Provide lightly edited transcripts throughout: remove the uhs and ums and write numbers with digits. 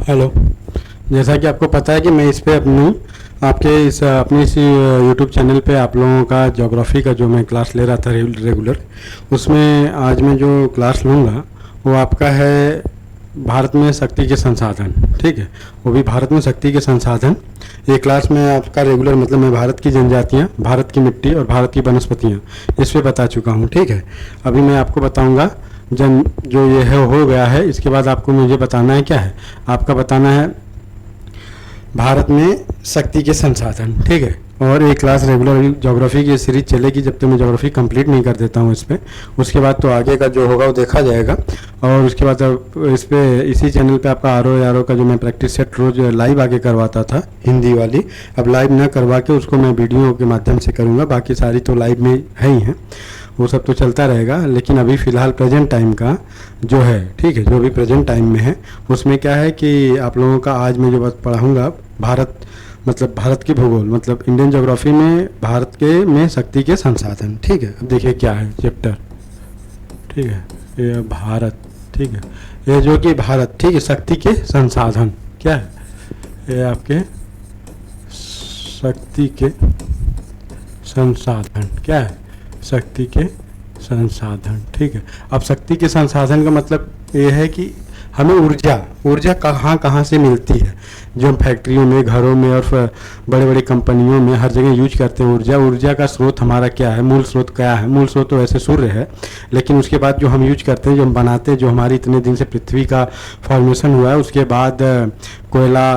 Hello. जैसा कि आपको पता है कि मैं इस पे अपनी इस यूट्यूब चैनल पे आप लोगों का ज्योग्राफी का जो मैं क्लास ले रहा था रेगुलर, उसमें आज मैं जो क्लास लूँगा वो आपका है भारत में शक्ति के संसाधन। ठीक है, वो भी भारत में शक्ति के संसाधन। ये क्लास में आपका रेगुलर मतलब मैं भारत की जनजातियाँ, भारत की मिट्टी और भारत की वनस्पतियाँ इस पे बता चुका हूँ। ठीक है, अभी मैं आपको बताऊँगा जो ये है हो गया है। इसके बाद आपको मुझे बताना है क्या है, आपका बताना है भारत में शक्ति के संसाधन। ठीक है, और एक क्लास रेगुलर ज्योग्राफी की सीरीज चलेगी जब तक मैं ज्योग्राफी कंप्लीट नहीं कर देता हूँ इस पे। उसके बाद तो आगे का जो होगा वो देखा जाएगा। और उसके बाद इस पे इसी चैनल पे आपका आर ओ का जो मैं प्रैक्टिस सेट रोज लाइव आगे करवाता था हिंदी वाली, अब लाइव ना करवा के उसको मैं वीडियो के माध्यम से करूँगा। बाकी सारी तो लाइव में है ही हैं, वो सब तो चलता रहेगा। लेकिन अभी फ़िलहाल प्रेजेंट टाइम का जो है, ठीक है, जो भी प्रेजेंट टाइम में है उसमें क्या है कि आप लोगों का आज मैं जो बात पढ़ाऊँगा भारत की भूगोल मतलब इंडियन ज्योग्राफी में भारत के में शक्ति के संसाधन। ठीक है, अब देखिए क्या है चैप्टर। ठीक है, ये भारत। ठीक है, ये जो कि भारत, ठीक है, शक्ति के संसाधन क्या है, ये आपके शक्ति के संसाधन क्या है, शक्ति के संसाधन। ठीक है, अब शक्ति के संसाधन का मतलब ये है कि हमें ऊर्जा कहाँ कहाँ से मिलती है, जो हम फैक्ट्रियों में, घरों में और बड़े बड़े कंपनियों में हर जगह यूज करते हैं। ऊर्जा का स्रोत हमारा क्या है, मूल स्रोत क्या है। मूल स्रोत तो वैसे सूर्य है, लेकिन उसके बाद जो हम यूज करते हैं, जो हम बनाते हैं, जो हमारी इतने दिन से पृथ्वी का फॉर्मेशन हुआ है, उसके बाद कोयला,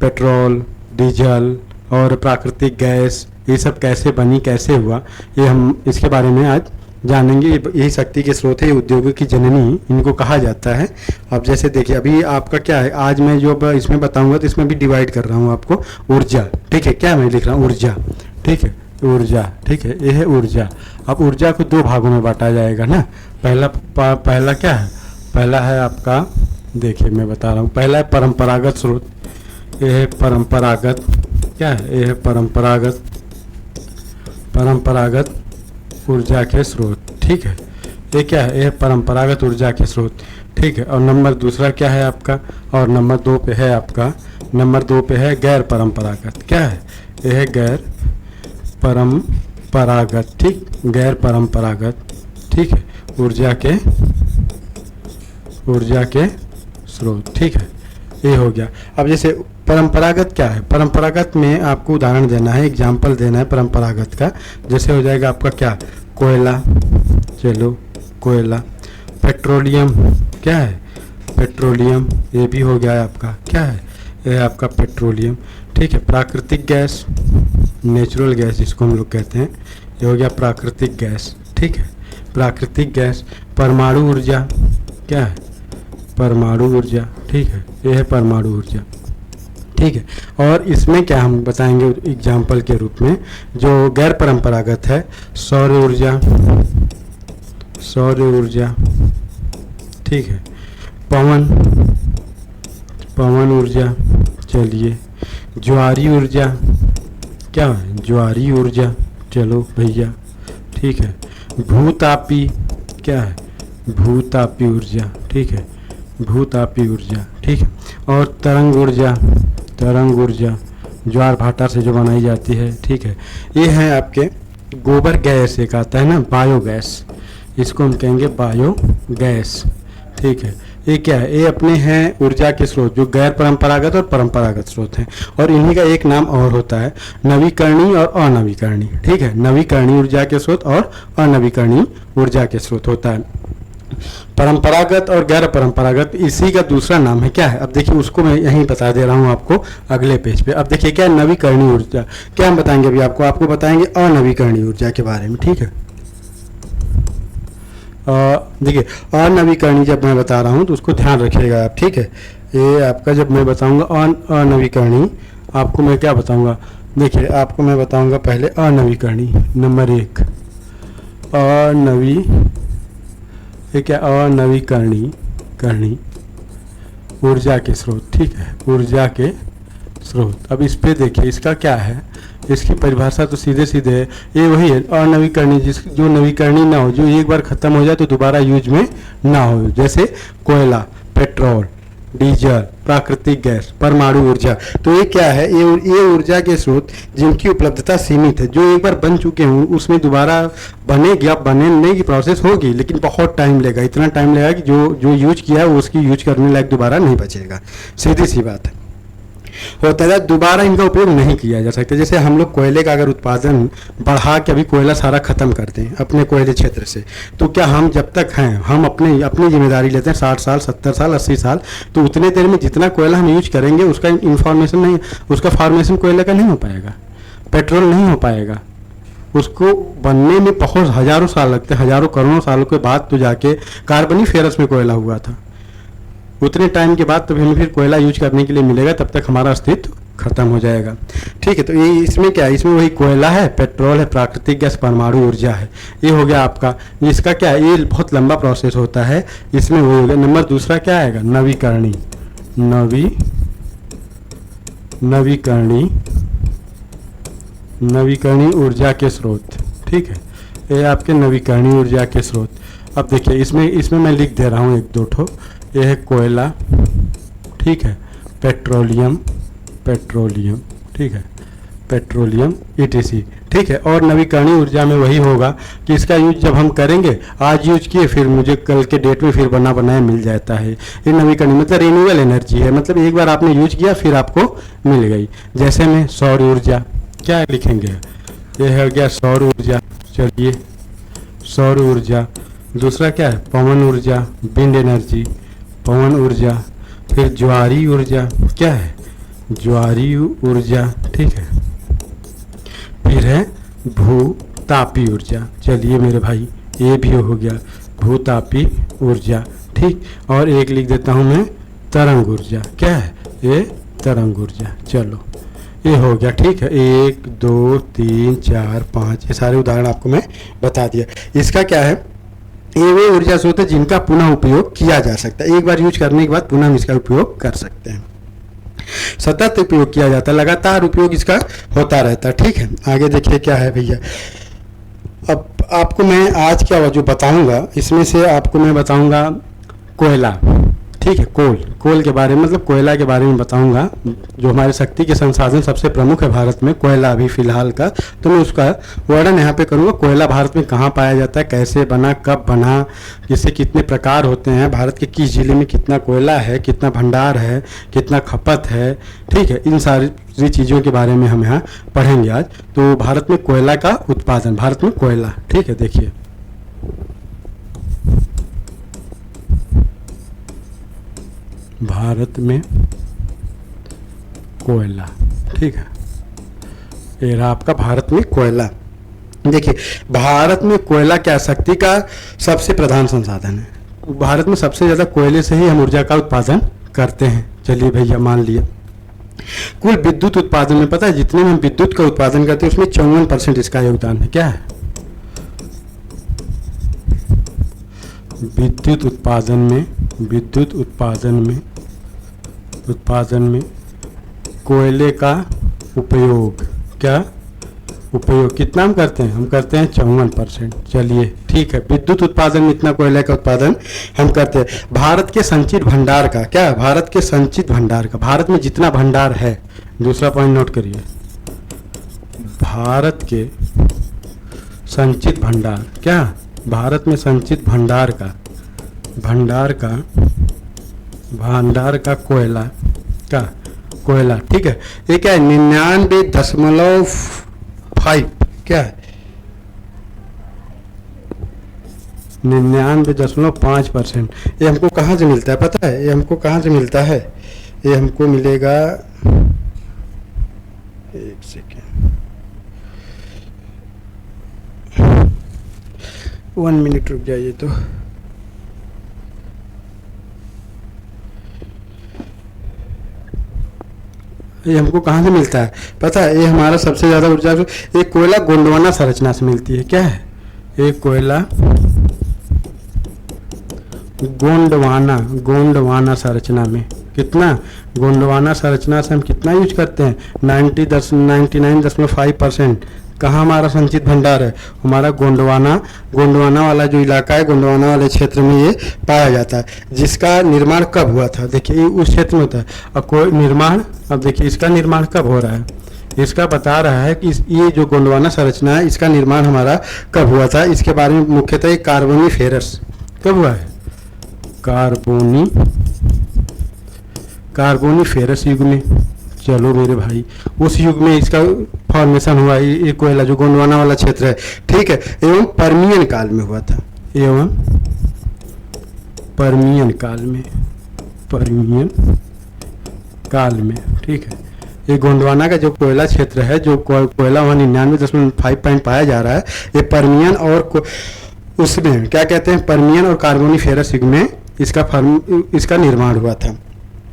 पेट्रोल, डीजल और प्राकृतिक गैस, ये सब कैसे बनी, कैसे हुआ, ये हम इसके बारे में आज जानेंगे। यही शक्ति के स्रोत है, उद्योगों की जननी इनको कहा जाता है। अब जैसे देखिए अभी आपका क्या है, आज मैं जो इसमें बताऊंगा तो इसमें भी डिवाइड कर रहा हूँ आपको ऊर्जा। ठीक है, क्या मैं लिख रहा हूँ, ऊर्जा। ठीक है, ऊर्जा। ठीक है, ये है ऊर्जा। अब ऊर्जा को दो भागों में बांटा जाएगा ना। पहला क्या है, पहला है आपका, देखिए मैं बता रहा हूँ, पहला है परंपरागत स्रोत। ये है परंपरागत, क्या है, ये है परंपरागत ऊर्जा के स्रोत। ठीक है, ये क्या है, ये परंपरागत ऊर्जा के स्रोत। ठीक है, और नंबर दूसरा क्या है आपका, और नंबर दो पे है गैर परंपरागत। क्या है, ये है गैर परंपरागत। ठीक, गैर परंपरागत। ठीक है, ऊर्जा के स्रोत। ठीक है, ये हो गया। अब जैसे परंपरागत क्या है, परंपरागत में आपको उदाहरण देना है, एग्जाम्पल देना है परंपरागत का। जैसे हो जाएगा आपका क्या, कोयला, चलो कोयला। पेट्रोलियम, क्या है, पेट्रोलियम, ये भी हो गया है आपका, क्या है, ये है आपका पेट्रोलियम। ठीक है, प्राकृतिक गैस, नेचुरल गैस जिसको हम लोग कहते हैं, ये हो गया प्राकृतिक गैस। ठीक है, प्राकृतिक गैस। परमाणु ऊर्जा, क्या है, परमाणु ऊर्जा। ठीक है, ये है परमाणु ऊर्जा। ठीक है, और इसमें क्या हम बताएंगे एग्जाम्पल के रूप में, जो गैर परंपरागत है, सौर ऊर्जा। ठीक है, पवन ऊर्जा। चलिए, ज्वारी ऊर्जा, क्या है, ज्वारी ऊर्जा, चलो भैया। ठीक है, भूतापी, क्या है, भूतापी ऊर्जा। ठीक है, भूतापी ऊर्जा। ठीक है, और तरंग ऊर्जा ज्वार भाटा से जो बनाई जाती है। ठीक है, ये है आपके गोबर गैस, एक आता है ना बायोगैस, इसको हम कहेंगे बायोगैस। ठीक है, ये क्या है, ये अपने हैं ऊर्जा के स्रोत जो गैर परंपरागत और परंपरागत स्रोत हैं। और इन्हीं का एक नाम और होता है नवीकरणीय और अनवीकरणीय। ठीक है, नवीकरणीय ऊर्जा के स्रोत और अनवीकरणीय ऊर्जा के स्रोत होता है। परंपरागत और गैर परंपरागत इसी का दूसरा नाम है, क्या है। अब देखिए उसको मैं यहीं बता दे रहा हूँ आपको अगले पेज पे। अब देखिए क्या है, नवीकरणीय ऊर्जा। क्या हम बताएंगे अभी आपको बताएंगे अनवीकरणीय ऊर्जा के बारे में। ठीक है, देखिए अनवीकरणीय जब मैं बता रहा हूँ तो उसको ध्यान रखिएगा आप। ठीक है, ये आपका जब मैं बताऊँगा अनवीकरणीय, आपको मैं क्या बताऊँगा, देखिए आपको मैं बताऊँगा पहले अनवीकरणीय। नंबर एक, ये क्या, अनवीकरणीय ऊर्जा के स्रोत। ठीक है, ऊर्जा के स्रोत। अब इस पे देखिए इसका क्या है, इसकी परिभाषा तो सीधे है, ये वही है अनवीकरणीय, जो नवीकरणीय ना हो, जो एक बार ख़त्म हो जाए तो दोबारा यूज में ना हो। जैसे कोयला, पेट्रोल, डीजल, प्राकृतिक गैस, परमाणु ऊर्जा। तो ये क्या है, ये ऊर्जा के स्रोत जिनकी उपलब्धता सीमित है, जो एक बार बन चुके हों उसमें दोबारा बनेगी, अब बनने की प्रोसेस होगी लेकिन बहुत टाइम लेगा, इतना टाइम लेगा कि जो यूज किया है वो उसकी यूज करने लायक दोबारा नहीं बचेगा। सीधी सी बात है, होता है दोबारा इनका उपयोग नहीं किया जा सकता। जैसे हम लोग कोयले का अगर उत्पादन बढ़ा के अभी कोयला सारा खत्म कर दें अपने कोयले क्षेत्र से, तो क्या हम जब तक हैं हम अपनी जिम्मेदारी लेते हैं 60 साल 70 साल 80 साल, तो उतने देर में जितना कोयला हम यूज करेंगे उसका इंफॉर्मेशन नहीं, उसका फॉर्मेशन कोयले का नहीं हो पाएगा, पेट्रोल नहीं हो पाएगा, उसको बनने में बहुत हजारों साल लगते हैं, हजारों करोड़ों सालों के बाद तो जाके कार्बनिफेरस में कोयला हुआ था। उतने टाइम के बाद तो हमें फिर कोयला यूज करने के लिए मिलेगा, तब तक हमारा अस्तित्व खत्म हो जाएगा। ठीक है, तो ये इसमें क्या है, इसमें वही कोयला है, पेट्रोल है, प्राकृतिक गैस, परमाणु ऊर्जा है। ये हो गया आपका, इसका क्या है, ये बहुत लंबा प्रोसेस होता है, इसमें वो हो गया। नंबर दूसरा क्या आएगा, नवीकरणीय ऊर्जा के स्रोत। ठीक है, ये आपके नवीकरणीय ऊर्जा के स्रोत। अब देखिए इसमें मैं लिख दे रहा हूँ एक दो ठो। ये है कोयला, ठीक है, पेट्रोलियम, ठीक है, पेट्रोलियम ETC, ठीक है। और नवीकरणीय ऊर्जा में वही होगा कि इसका यूज जब हम करेंगे, आज यूज किए फिर मुझे कल के डेट में फिर बना बनाया मिल जाता है। ये नवीकरणीय मतलब रिन्यूएबल एनर्जी है, मतलब एक बार आपने यूज किया फिर आपको मिल गई। जैसे में सौर ऊर्जा, क्या लिखेंगे, ये हो गया सौर ऊर्जा। चलिए सौर ऊर्जा। दूसरा क्या है, पवन ऊर्जा, विंड एनर्जी, पवन ऊर्जा। फिर ज्वारीय ऊर्जा, क्या है, ज्वारीय ऊर्जा, ठीक है। फिर है भूतापी ऊर्जा। चलिए मेरे भाई, ये भी हो गया भूतापी ऊर्जा, ठीक। और एक लिख देता हूँ मैं तरंग ऊर्जा, क्या है, ये तरंग ऊर्जा। चलो ये हो गया, ठीक है। 1 2 3 4 5 ये सारे उदाहरण आपको मैं बता दिया। इसका क्या है, ये वे ऊर्जा स्रोत है जिनका पुनः उपयोग किया जा सकता है, एक बार यूज करने के बाद पुनः हम इसका उपयोग कर सकते हैं। सतत उपयोग किया जाता है, लगातार उपयोग इसका होता रहता है, ठीक है। आगे देखिए क्या है भैया, अब आपको मैं आज क्या जो बताऊंगा इसमें से आपको मैं बताऊंगा कोयला, ठीक है, कोल के बारे में, मतलब कोयला के बारे में बताऊंगा, जो हमारे शक्ति के संसाधन सबसे प्रमुख है भारत में, कोयला अभी फिलहाल का। तो मैं उसका वर्णन यहाँ पे करूँगा। कोयला भारत में कहाँ पाया जाता है, कैसे बना, कब बना, इससे कितने प्रकार होते हैं, भारत के किस जिले में कितना कोयला है, कितना भंडार है, कितना खपत है, ठीक है। इन सारी चीज़ों के बारे में हम यहाँ पढ़ेंगे आज। तो भारत में कोयला का उत्पादन, भारत में कोयला, ठीक है। देखिए भारत में कोयला, ठीक है, ये रहा आपका भारत में कोयला। देखिए भारत में कोयला क्या शक्ति का सबसे प्रधान संसाधन है। भारत में सबसे ज़्यादा कोयले से ही हम ऊर्जा का उत्पादन करते हैं। चलिए भैया मान लिया, कुल विद्युत उत्पादन में पता है जितने में हम विद्युत का उत्पादन करते हैं उसमें 54% इसका योगदान है। क्या है, विद्युत उत्पादन में कोयले का उपयोग, क्या उपयोग कितना हम करते हैं, हम करते हैं 54%। चलिए ठीक है, विद्युत उत्पादन में इतना कोयले का उत्पादन हम करते हैं। भारत के संचित भंडार का, क्या भारत के संचित भंडार का, भारत में जितना भंडार है, दूसरा पॉइंट नोट करिए, भारत के संचित भंडार, क्या भारत में संचित भंडार का कोयला, ठीक है। ये क्या है, 99.5, क्या है, 99.5%। ये हमको कहाँ से मिलता है पता है, ये हमको कहाँ से मिलता है, ये हमको मिलेगा, एक सेकेंड, 1 मिनट रुक जाइए। तो ये हमको कहाँ से मिलता है पता है, ये हमारा सबसे ज़्यादा ऊर्जा ये कोयला गोंडवाना संरचना से मिलती है। क्या है, ये कोयला गोंडवाना संरचना में, कितना गोंडवाना संरचना से हम कितना यूज करते हैं, 99.5%। कहाँ हमारा संचित भंडार है? हमारा गोंडवाना, गोंडवाना वाला जो इलाका है, गोंडवाना वाले क्षेत्र में ये पाया जाता है। जिसका निर्माण कब हुआ था? देखिए ये उस क्षेत्र में होता है। अब कोई निर्माण, अब देखिए इसका निर्माण कब हो रहा है, इसका बता रहा है कि ये जो गोंडवाना संरचना है इसका निर्माण हमारा कब हुआ था। इसके बारे में मुख्यतः कार्बोनीफेरस कब हुआ है? कार्बोनीफेरस युग में। चलो मेरे भाई, उस युग में इसका फॉर्मेशन हुआ, ये कोयला जो गोंडवाना वाला क्षेत्र है, ठीक है। एवं पर्मियन काल में हुआ था, एवं पर्मियन काल में, ठीक है। ये गोंडवाना का जो कोयला क्षेत्र है, जो कोयला वहाँ 99.5 पाया जा रहा है, ये पर्मियन और उसमें क्या कहते हैं, पर्मियन और कार्बोनीफेरस युग में इसका निर्माण हुआ था।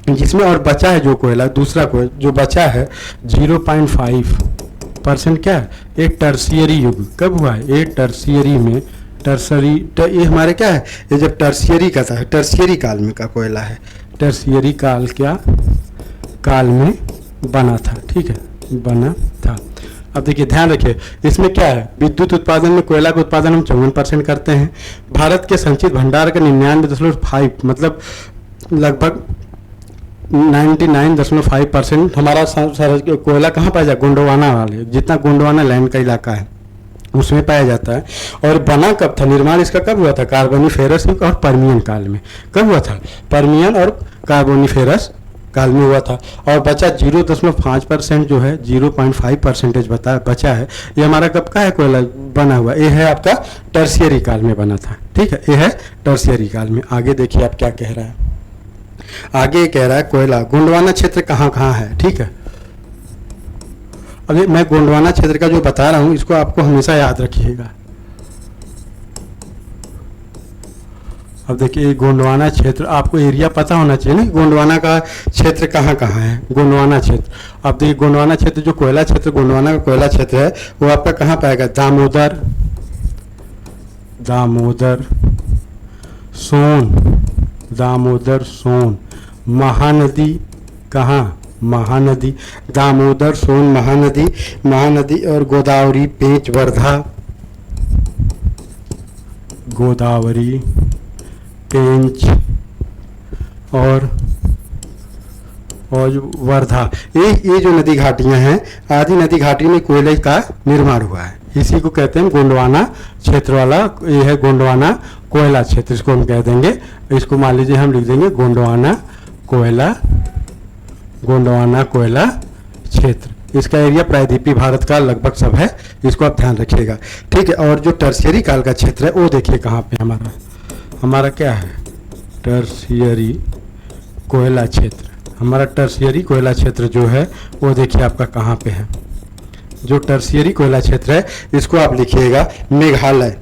जिसमें और बचा है जो कोयला, दूसरा कोयला जो बचा है 0.5% क्या है, एक टर्शियरी युग। कब हुआ है? ये टर्शियरी में, ये हमारे क्या है, ये जब टर्शियरी का था, टर्शियरी काल में का कोयला है। टर्शियरी काल में बना था, ठीक है, बना था। अब देखिए ध्यान रखिए, इसमें क्या है, विद्युत उत्पादन में कोयला का उत्पादन हम 54% करते हैं। भारत के संचित भंडार का 99.5 मतलब लगभग 99.5% हमारा कोयला कहाँ पाया जाए? गोंडवाना वाले, जितना गोंडवाना लैंड का इलाका है उसमें पाया जाता है। और बना कब था, निर्माण इसका कब हुआ था? कार्बोनीफेरस युग और पर्मियन काल में। कब हुआ था? पर्मियन और कार्बोनीफेरस काल में हुआ था। और बचा 0.5% जो है, 0.5% बचा है। ये हमारा कब का है कोयला बना हुआ? ये है आपका टर्शियरी काल में बना था, ठीक है, ये है टर्शियरी काल में। आगे देखिए आप क्या कह रहा है, आगे कह रहा है कोयला गोंडवाना क्षेत्र कहाँ कहाँ है, ठीक है। अभी मैं गोंडवाना क्षेत्र का जो बता रहा हूँ इसको आपको हमेशा याद रखिएगा। अब देखिए गोंडवाना क्षेत्र, आपको एरिया पता होना चाहिए ना, गोंडवाना का क्षेत्र कहाँ कहाँ है, गोंडवाना क्षेत्र। अब देखिए गोंडवाना क्षेत्र जो कोयला क्षेत्र, गोंडवाना का कोयला क्षेत्र है, वो आपका कहाँ पाएगा? दामोदर सोन, महानदी, कहाँ? महानदी, दामोदर सोन महानदी और गोदावरी, पेंच, वर्धा, गोदावरी, पेंच और वर्धा, ये जो नदी घाटियां हैं, आदि नदी घाटी में कोयले का निर्माण हुआ है। इसी को कहते हैं गोंडवाना क्षेत्र वाला, ये है गोंडवाना कोयला क्षेत्र, इसको हम कह देंगे। इसको मान लीजिए हम लिख देंगे गोंडवाना कोयला क्षेत्र। इसका एरिया प्रायद्वीपीय भारत का लगभग सब है, इसको आप ध्यान रखिएगा, ठीक है। और जो टर्शियरी काल का क्षेत्र है वो देखिए कहाँ पे हमारा क्या है, टर्शियरी कोयला क्षेत्र। हमारा टर्शियरी कोयला क्षेत्र जो है वो देखिए आपका कहाँ पे है। जो टर्शियरी कोयला क्षेत्र है इसको आप लिखिएगा मेघालय।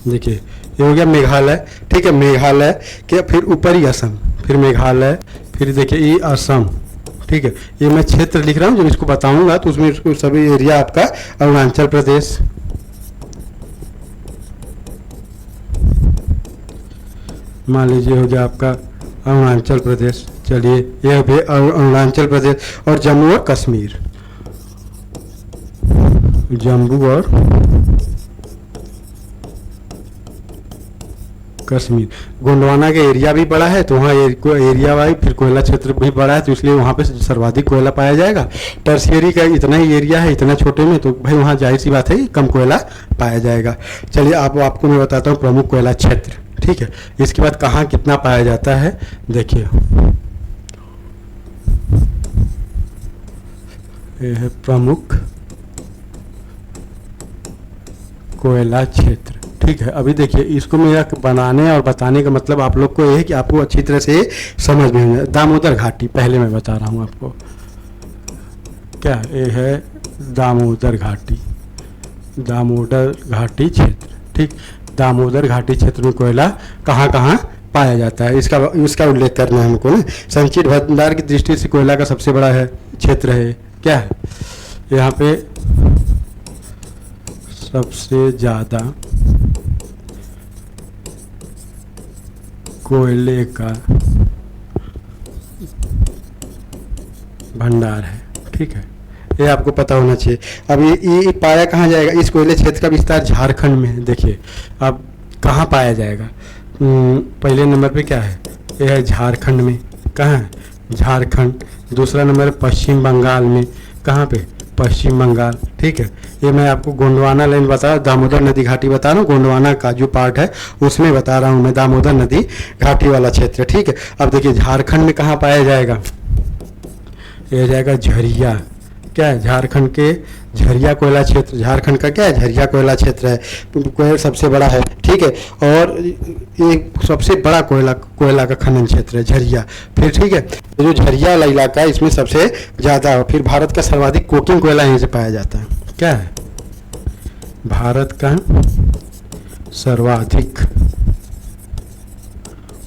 देखिए ये हो गया मेघालय, ठीक है, मेघालय के फिर ऊपरी असम, फिर मेघालय, फिर देखिए ये असम, ठीक है। ये मैं क्षेत्र लिख रहा हूँ, जब इसको बताऊंगा तो उसमें सभी एरिया आपका अरुणाचल प्रदेश, मान लीजिए हो गया आपका अरुणाचल प्रदेश। चलिए यह भी अरुणाचल प्रदेश और जम्मू और कश्मीर, जम्मू और कश्मीर। गोंडवाना का एरिया भी बड़ा है तो वहाँ एरिया वाइज फिर कोयला क्षेत्र भी बड़ा है, तो इसलिए वहाँ पे सर्वाधिक कोयला पाया जाएगा। टर्शियरी का इतना ही एरिया है, इतना छोटे में, तो भाई वहाँ जाहिर सी बात है कम कोयला पाया जाएगा। चलिए आपको मैं बताता हूँ प्रमुख कोयला क्षेत्र, ठीक है। इसके बाद कहाँ कितना पाया जाता है, देखिए ये है प्रमुख कोयला क्षेत्र, ठीक है। अभी देखिए इसको मेरा बनाने और बताने का मतलब आप लोग को ये है कि आपको अच्छी तरह से समझ में आ जाए। दामोदर घाटी पहले मैं बता रहा हूँ आपको, क्या ये है दामोदर घाटी क्षेत्र, ठीक। दामोदर घाटी क्षेत्र में कोयला कहाँ कहाँ पाया जाता है, इसका उल्लेख करना है हमको ना। संचित भंडार की दृष्टि से कोयला का सबसे बड़ा है क्षेत्र है, क्या है, यहाँ पे सबसे ज़्यादा कोयले का भंडार है। ठीक है, ये आपको पता होना चाहिए। अब ये पाया कहाँ जाएगा? इस कोयले क्षेत्र का विस्तार झारखंड में है। देखिए अब कहाँ पाया जाएगा? पहले नंबर पे क्या है? ये है झारखंड में। कहाँ है? झारखंड। दूसरा नंबर है पश्चिम बंगाल में। कहाँ पे? पश्चिम बंगाल। ठीक है, ये मैं आपको गोंडवाना लाइन बता, दामोदर नदी घाटी बता रहा हूँ। गोंडवाना का जो पार्ट है उसमें बता रहा हूँ मैं, दामोदर नदी घाटी वाला क्षेत्र। ठीक है, अब देखिए झारखंड में कहाँ पाया जाएगा? ये जाएगा झरिया। क्या है? झारखंड के झरिया कोयला क्षेत्र। झारखंड का क्या है? झरिया कोयला क्षेत्र है, कोयला सबसे बड़ा है। ठीक है, और ये सबसे बड़ा कोयला का खनन क्षेत्र है झरिया। फिर ठीक है, जो झरिया वाला इलाका है इसमें सबसे ज़्यादा। फिर भारत का सर्वाधिक कोकिंग कोयला यहीं से पाया जाता है। क्या है? भारत का सर्वाधिक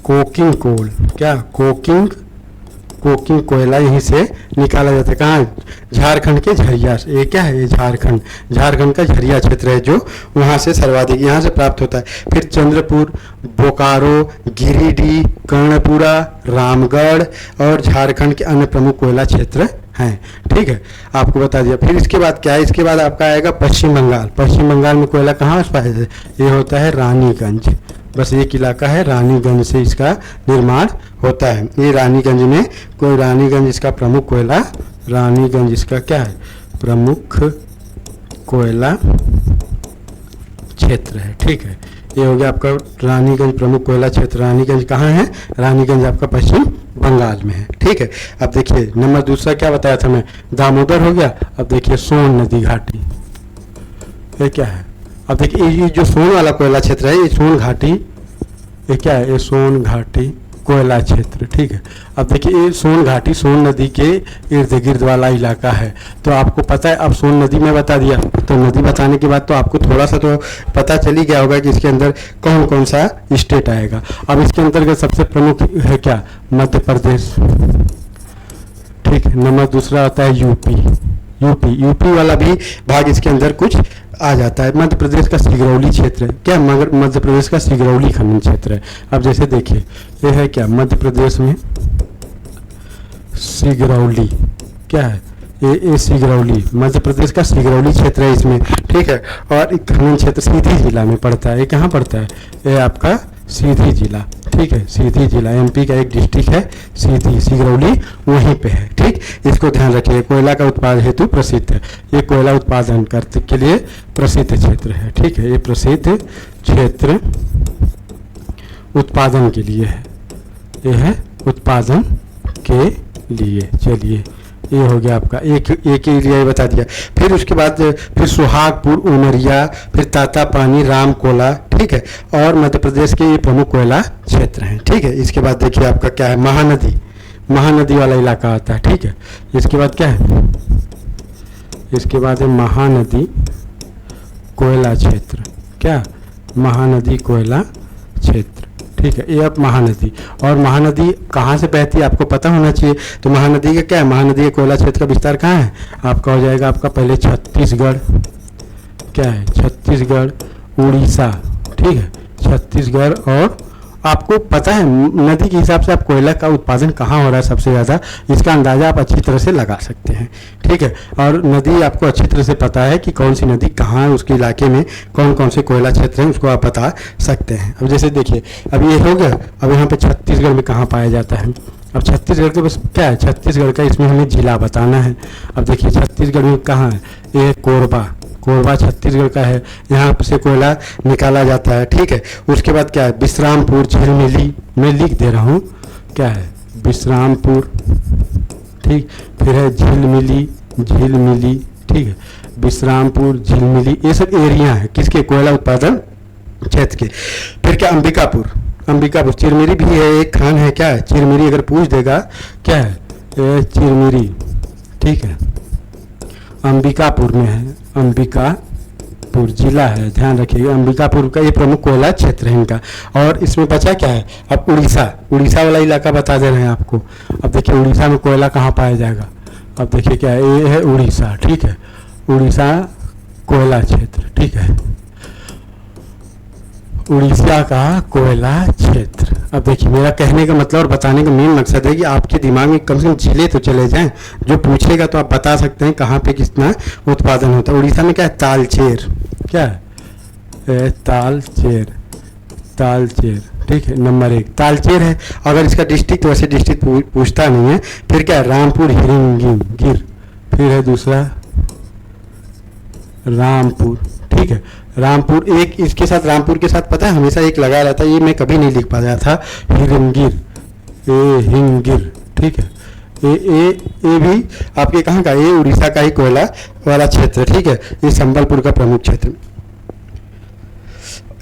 कोकिंग कोल, क्या कोकिंग कोयला यहीं से निकाला जाता है। कहाँ? झारखंड के झरिया से। ये क्या है? ये झारखंड का झरिया क्षेत्र है जो वहाँ से सर्वाधिक यहाँ से प्राप्त होता है। फिर चंद्रपुर, बोकारो, गिरिडीह, कर्णपुरा, रामगढ़ और झारखंड के अन्य प्रमुख कोयला क्षेत्र हैं। ठीक है, आपको बता दिया। फिर इसके बाद क्या है? इसके बाद आपका आएगा पश्चिम बंगाल। पश्चिम बंगाल में कोयला कहाँ से पाया जाता है? ये होता है रानीगंज। बस एक इलाका है रानीगंज से इसका निर्माण होता है। ये रानीगंज में रानीगंज इसका प्रमुख कोयला, रानीगंज इसका क्या है? प्रमुख कोयला क्षेत्र है। ठीक है, ये हो गया आपका रानीगंज प्रमुख कोयला क्षेत्र। रानीगंज कहाँ है? रानीगंज आपका पश्चिम बंगाल में है। ठीक है, अब देखिए नंबर दूसरा क्या बताया था मैं? दामोदर हो गया। अब देखिए सोन नदी घाटी, ये क्या है? अब देखिए ये जो सोन वाला कोयला क्षेत्र है, ये सोन घाटी, ये क्या है? ये सोन घाटी कोयला क्षेत्र। ठीक है, अब देखिए ये सोन घाटी सोन नदी के इर्द गिर्द वाला इलाका है। तो आपको पता है, अब सोन नदी में बता दिया, तो नदी बताने के बाद तो आपको थोड़ा सा तो पता चल ही गया होगा कि इसके अंदर कौन कौन सा स्टेट आएगा। अब इसके अंतर्गत सबसे प्रमुख है क्या? मध्य प्रदेश। ठीक है, नंबर दूसरा आता है यूपी वाला भी भाग इसके अंदर कुछ आ जाता है। मध्य प्रदेश का सिगरौली क्षेत्र है। क्या? मगर मध्य प्रदेश का सिगरौली खनन क्षेत्र है। अब जैसे देखिए ये है क्या? मध्य प्रदेश में सिगरौली, क्या है? ये सिगरौली मध्य प्रदेश का सिगरौली क्षेत्र है इसमें। ठीक है, और खनन क्षेत्र सीधी जिला में पड़ता है। ये कहाँ पड़ता है? ये आपका सीधी जिला। ठीक है, सीधी जिला एमपी का एक डिस्ट्रिक्ट है, सीधी सिगरौली वहीं पे है। ठीक, इसको ध्यान रखिए। कोयला का उत्पादन हेतु प्रसिद्ध है। ये कोयला उत्पादन करने के लिए प्रसिद्ध क्षेत्र है। ठीक है, ये प्रसिद्ध क्षेत्र उत्पादन के लिए है। ये है उत्पादन के लिए। चलिए ये हो गया आपका एक एरिया बता दिया। फिर उसके बाद फिर सुहागपुर, उमरिया, फिर तातापानी, रामकोला। ठीक है, और मध्य प्रदेश के ये प्रमुख कोयला क्षेत्र हैं। ठीक है, इसके बाद देखिए आपका क्या है? महानदी वाला इलाका आता है। ठीक है, इसके बाद क्या है? इसके बाद है महानदी कोयला क्षेत्र। क्या? महानदी कोयला क्षेत्र। ठीक है, ये अब महानदी, और महानदी कहाँ से बहती है आपको पता होना चाहिए। तो महानदी का क्या है? महानदी के कोयला क्षेत्र का विस्तार कहाँ है? आपका हो जाएगा आपका पहले छत्तीसगढ़। क्या है? छत्तीसगढ़, उड़ीसा। ठीक है, छत्तीसगढ़। और आपको पता है नदी के हिसाब से आप कोयला का उत्पादन कहाँ हो रहा है सबसे ज़्यादा, इसका अंदाज़ा आप अच्छी तरह से लगा सकते हैं। ठीक है, और नदी आपको अच्छी तरह से पता है कि कौन सी नदी कहाँ है, उसके इलाके में कौन कौन से कोयला क्षेत्र हैं, उसको आप बता सकते हैं। अब जैसे देखिए अब ये हो गया। अब यहाँ पे छत्तीसगढ़ में कहाँ पाया जाता है? अब छत्तीसगढ़ के बस क्या है? छत्तीसगढ़ का इसमें हमें जिला बताना है। अब देखिए छत्तीसगढ़ में कहाँ है? ये कोरबा छत्तीसगढ़ का है। यहाँ से कोयला निकाला जाता है। ठीक है, उसके बाद क्या है? विश्रामपुर, झिलमिली। मैं लिख दे रहा हूँ क्या है? विश्रामपुर। ठीक, फिर है झिलमिली। ठीक है, विश्रामपुर, झिलमिली, ये सब एरिया है किसके? कोयला उत्पादन क्षेत्र के। फिर क्या? अंबिकापुर चिरमिरी भी है, एक खान है। क्या है? चिरमिरी अगर पूछ देगा क्या है? ये चिरमिरी। ठीक है, अंबिकापुर में है, अंबिकापुर जिला है, ध्यान रखिएगा। अंबिकापुर का ये प्रमुख कोयला क्षेत्र है इनका। और इसमें बचा क्या है? अब उड़ीसा वाला इलाका बता दे रहे हैं आपको। अब देखिए उड़ीसा में कोयला कहाँ पाया जाएगा? अब देखिए क्या है? ये है उड़ीसा। ठीक है, उड़ीसा कोयला क्षेत्र। ठीक है, उड़ीसा का कोयला क्षेत्र। अब देखिए, मेरा कहने का मतलब और बताने का मेन मकसद है कि आपके दिमाग में कम से कम जिले तो चले जाएं, जो पूछेगा तो आप बता सकते हैं कहाँ पे कितना उत्पादन होता है। उड़ीसा में क्या है? तालचेर। क्या है? तालचेर। तालचेर, ठीक है, नंबर 1 तालचेर है। अगर इसका डिस्ट्रिक्ट, वैसे डिस्ट्रिक्ट पूछता नहीं है। फिर क्या है? रामपुर हिरिंगिर। फिर है दूसरा रामपुर, ठीक है, रामपुर। एक इसके साथ, रामपुर के साथ पता है हमेशा एक लगा रहता है, ये मैं कभी नहीं लिख पाया था, हिरंगिर, ए हिंगिर, ठीक है। ए भी आपके कहाँ का? ये उड़ीसा का ही कोयला वाला क्षेत्र, ठीक है। ये संबलपुर का प्रमुख क्षेत्र,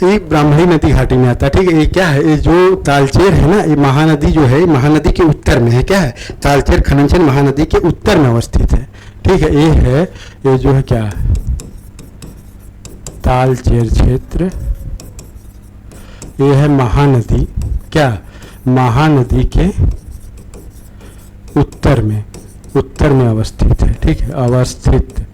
ये ब्राह्मणी नदी घाटी में आता है, ठीक है। ये क्या है? ये जो तालचेर है ना, ये महानदी जो है, महानदी के उत्तर में है। क्या है? तालचेर खननचन महानदी के उत्तर में अवस्थित है, ठीक है। ये है, ये जो है क्या, तालचेर क्षेत्र। ये है महानदी, क्या, महानदी के उत्तर में अवस्थित है, ठीक है, अवस्थित।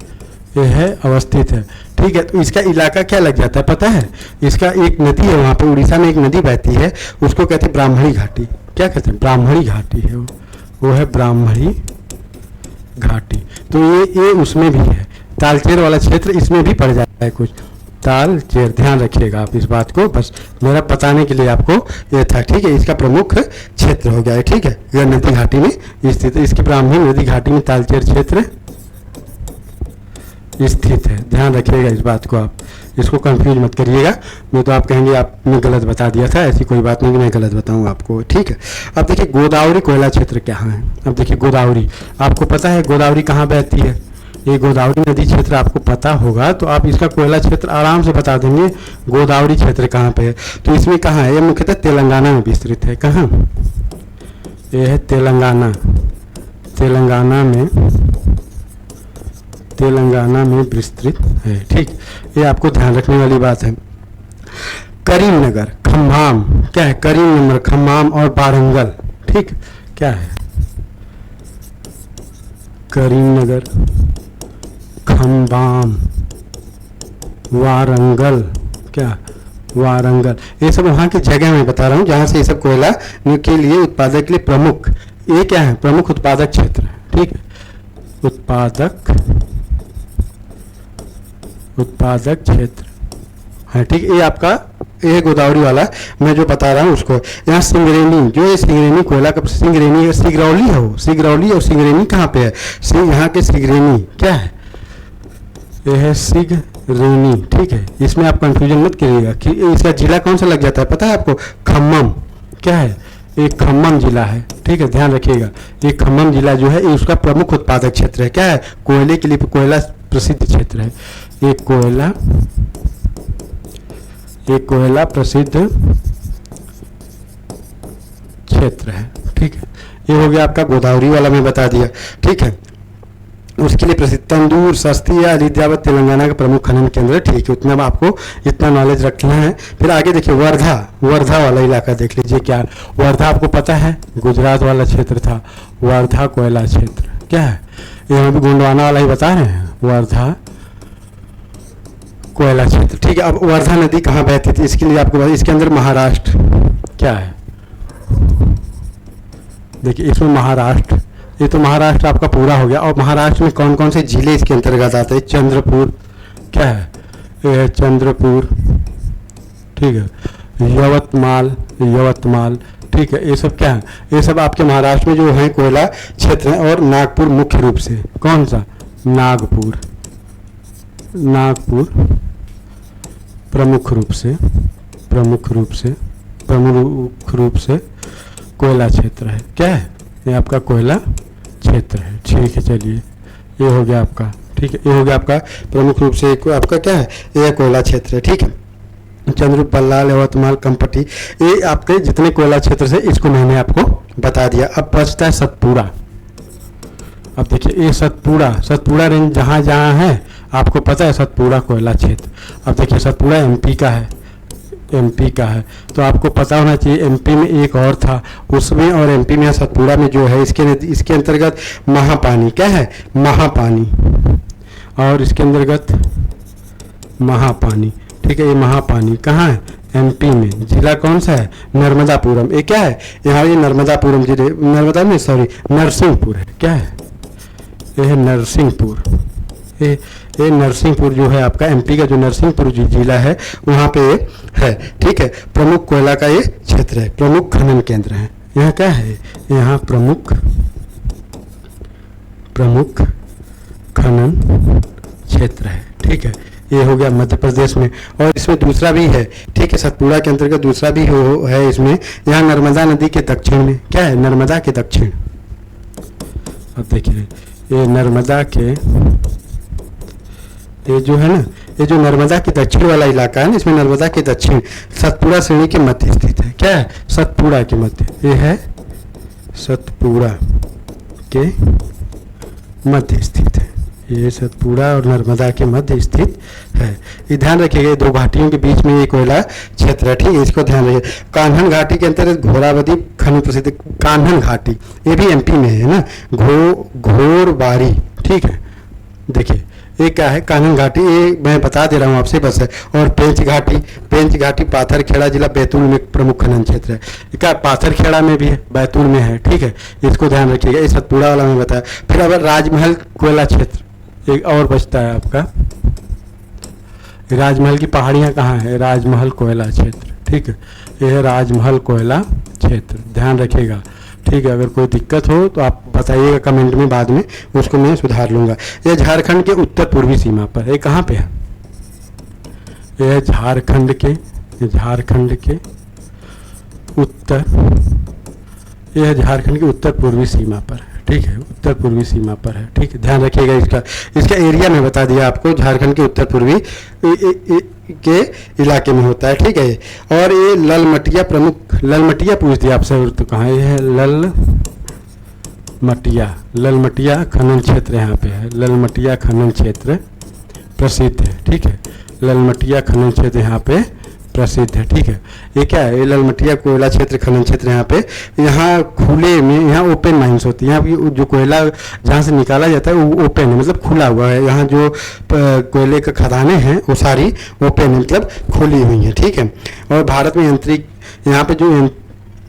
ये है अवस्थित है, ठीक है। तो इसका इलाका क्या लग जाता है पता है? इसका एक नदी है वहाँ पे, उड़ीसा में एक नदी बहती है, उसको कहते हैं ब्राह्मणी घाटी। क्या कहते हैं? ब्राह्मणी घाटी है वो है ब्राह्मणी घाटी। तो ये उसमें भी है, तालचेर वाला क्षेत्र इसमें भी पड़ जाता है कुछ। तालचेर, ध्यान रखिएगा आप इस बात को, बस मेरा बताने के लिए आपको ये था, ठीक है। इसका प्रमुख क्षेत्र हो गया है, ठीक है। यह नदी घाटी में स्थित है, इसकी ब्राह्मणी नदी घाटी में तालचेर क्षेत्र स्थित है। ध्यान रखिएगा इस बात को, आप इसको कंफ्यूज मत करिएगा, नहीं तो आप कहेंगे आपने गलत बता दिया था। ऐसी कोई बात नहीं कि मैं गलत बताऊंगा आपको, ठीक है। अब देखिए गोदावरी कोयला क्षेत्र क्या है। अब देखिए गोदावरी, आपको पता है गोदावरी कहाँ बहती है? ये गोदावरी नदी क्षेत्र आपको पता होगा तो आप इसका कोयला क्षेत्र आराम से बता देंगे गोदावरी क्षेत्र कहाँ पे है। तो इसमें कहाँ है? ये मुख्यतः तेलंगाना में विस्तृत है। कहाँ? ये है तेलंगाना, तेलंगाना में विस्तृत है, ठीक। ये आपको ध्यान रखने वाली बात है। करीमनगर, खम्भाम, क्या है? करीमनगर, खम्भाम और वारंगल, ठीक। क्या है? करीमनगर, खम्भाम, वारंगल, क्या, वारंगल, ये सब वहाँ की जगह मैं बता रहा हूँ जहाँ से ये सब कोयला के लिए, उत्पादक के लिए प्रमुख, ये क्या है? प्रमुख उत्पादक क्षेत्र, ठीक है। उत्पादक क्षेत्र है, ठीक। ये आपका, ये गोदावरी वाला मैं जो बता रहा हूँ उसको। यहाँ सिंगरेनी, जो ये सिंगरेनी कोयला का, सिंगरेनी, सिगरौली है वो, सिगरौली और सिंगरेनी कहाँ पे है? यहाँ के सिगरेनी, क्या है? ये है सिगरेनी, ठीक है। इसमें आप कंफ्यूजन मत करिएगा कि इसका जिला कौन सा लग जाता है पता है आपको? खम्मम, क्या है? एक खम्मम जिला है, ठीक है, ध्यान रखिएगा। ये खम्मम जिला जो है ये उसका प्रमुख उत्पादक क्षेत्र है। क्या है? कोयले के लिए, कोयला प्रसिद्ध क्षेत्र है। ये कोयला प्रसिद्ध क्षेत्र है, ठीक है। ये हो गया आपका गोदावरी वाला, मैं बता दिया, ठीक है। उसके लिए प्रसिद्ध तंदूर, सस्ती या अलिद्यावत तेलंगाना का प्रमुख खनन केंद्र है, ठीक है। उतना आपको इतना नॉलेज रखना है। फिर आगे देखिए वर्धा, वर्धा वाला इलाका देख लीजिए। क्या वर्धा आपको पता है? गुजरात वाला क्षेत्र था, वर्धा कोयला क्षेत्र, क्या है? ये हम भी गोंडवाना वाला ही बता रहे हैं, वर्धा कोयला क्षेत्र, ठीक है। अब वर्धा नदी कहाँ बहती थी इसके लिए आपको, इसके अंदर महाराष्ट्र, क्या है? देखिए इसमें महाराष्ट्र, ये तो महाराष्ट्र आपका पूरा हो गया। और महाराष्ट्र में कौन कौन से जिले इसके अंतर्गत आते हैं? चंद्रपुर, क्या है? ये है चंद्रपुर, ठीक है। यवतमाल, ठीक है। ये सब क्या है? ये सब आपके महाराष्ट्र में जो है कोयला क्षेत्र है। और नागपुर मुख्य रूप से, कौन सा? नागपुर प्रमुख रूप से कोयला क्षेत्र है। क्या है? ये आपका कोयला क्षेत्र है, ठीक है। चलिए ये हो गया आपका, ठीक है। ये हो गया आपका प्रमुख रूप से आपका क्या है? ये कोयला क्षेत्र है, ठीक है। चंद्रपुर, पल्लाल, यवतमाल, कंपटी, ये आपके जितने कोयला क्षेत्र से इसको मैंने आपको बता दिया। अब बचता है सतपुड़ा। अब देखिए ये सतपुड़ा रेंज जहाँ जहाँ है आपको पता है, सतपुड़ा कोयला क्षेत्र। अब देखिए सतपुड़ा एमपी का है, तो आपको पता होना चाहिए एमपी में एक और था उसमें, और एमपी में सतपुड़ा में जो है इसके अंतर्गत महापानी, क्या है? महापानी, और इसके अंतर्गत महापानी, ठीक है। ये महापानी कहाँ है? एमपी में। जिला कौन सा है? नर्मदापुरम। ये क्या है? यहाँ ये नर्मदापुरम जिले, नर्मदा में सॉरी नरसिंहपुर है। क्या है? ये है नरसिंहपुर। ये नरसिंहपुर जो है आपका एमपी का जो नरसिंहपुर जो जिला है वहाँ पे है। ठीक है। प्रमुख कोयला का ये क्षेत्र है, प्रमुख खनन केंद्र है। यहाँ क्या है? यहाँ प्रमुख खनन क्षेत्र है। ठीक है। ये हो गया मध्य प्रदेश में। और इसमें दूसरा भी है, ठीक है, सतपुड़ा के अंतर्गत दूसरा भी है इसमें। यहाँ नर्मदा नदी के दक्षिण में। क्या है? नर्मदा के दक्षिण। अब देखिए ये नर्मदा के, ये जो है ना, ये जो नर्मदा के दक्षिण वाला इलाका है ना, इसमें नर्मदा के दक्षिण सतपुड़ा श्रेणी के मध्य स्थित है। क्या है? सतपुड़ा के मध्य। ये है सतपुड़ा के मध्य स्थित है। ये सतपुड़ा और नर्मदा के मध्य स्थित है। ये ध्यान रखिएगा, दो घाटियों के बीच में ये कोयला क्षेत्र है। ठीक है, इसको ध्यान रखिए। कान्हन घाटी के अंतर्गत घोरावदी खनन प्रसिद्ध। कान्हन घाटी ये भी एमपी में है ना, घोरबारी। ठीक है। देखिए ये क्या है? कान्हन घाटी, ये मैं बता दे रहा हूँ आपसे बस है। और पेंच घाटी पाथरखेड़ा जिला बैतूल में प्रमुख खनन क्षेत्र है। क्या पाथरखेड़ा में भी है, बैतूल में है। ठीक है, इसको ध्यान रखिएगा। ये सतपुड़ा वाला मैं बताया। फिर अगर राजमहल कोयला क्षेत्र एक और बचता है आपका। राजमहल की पहाड़ियाँ कहाँ है? राजमहल कोयला क्षेत्र। ठीक है, यह है राजमहल कोयला क्षेत्र, ध्यान रखिएगा। ठीक है, अगर कोई दिक्कत हो तो आप बताइएगा कमेंट में, बाद में उसको मैं सुधार लूँगा। यह झारखंड के उत्तर पूर्वी सीमा पर है। कहाँ पे है? यह झारखंड के उत्तर, यह झारखंड की उत्तर पूर्वी सीमा पर है। ठीक है, उत्तर पूर्वी सीमा पर है। ठीक है, ध्यान रखिएगा। इसका एरिया मैं बता दिया आपको, झारखंड के उत्तर पूर्वी के इलाके में होता है। ठीक है। और ये ललमटिया ललमटिया पूछ दिया आपसे, तो कहाँ ये है? ललमटिया खनन क्षेत्र यहाँ पे है। ललमटिया खनन क्षेत्र प्रसिद्ध है। ठीक है, ललमटिया खनन क्षेत्र यहाँ पे प्रसिद्ध है। ठीक है, ये क्या है? ये ललमटिया कोयला क्षेत्र खनन क्षेत्र यहाँ पे, यहाँ खुले में, यहाँ ओपन माइंस होती है। यहाँ जो कोयला जहाँ से निकाला जाता है वो ओपन है, मतलब खुला हुआ है। यहाँ जो कोयले का खदानें हैं वो सारी ओपन है, मतलब खुली हुई हैं। ठीक है। और भारत में यांत्रिक, यहाँ पे जो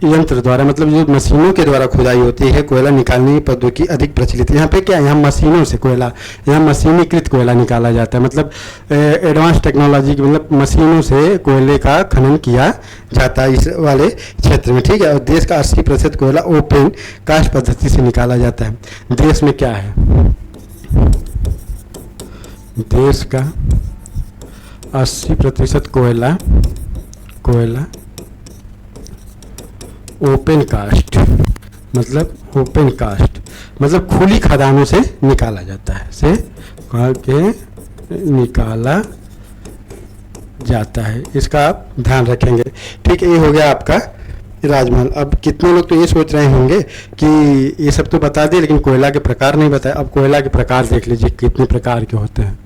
यंत्र द्वारा, मतलब जो मशीनों के द्वारा खुदाई होती है, कोयला निकालने की पद्धति अधिक प्रचलित है। यहाँ पे क्या है? यहाँ मशीनों से कोयला, यहाँ मशीनीकृत कोयला निकाला जाता है, मतलब एडवांस टेक्नोलॉजी की, मतलब मशीनों से कोयले का खनन किया जाता है इस वाले क्षेत्र में। ठीक है। और देश का 80% कोयला ओपन कास्ट पद्धति से निकाला जाता है। देश में क्या है? देश का 80% कोयला ओपन कास्ट, मतलब खुली खदानों से निकाला जाता है, निकाला जाता है। इसका आप ध्यान रखेंगे। ठीक है, ये हो गया आपका राजमहल। अब कितने लोग तो ये सोच रहे होंगे कि ये सब तो बता दिए लेकिन कोयला के प्रकार नहीं बताए। अब कोयला के प्रकार देख लीजिए कितने प्रकार के होते हैं।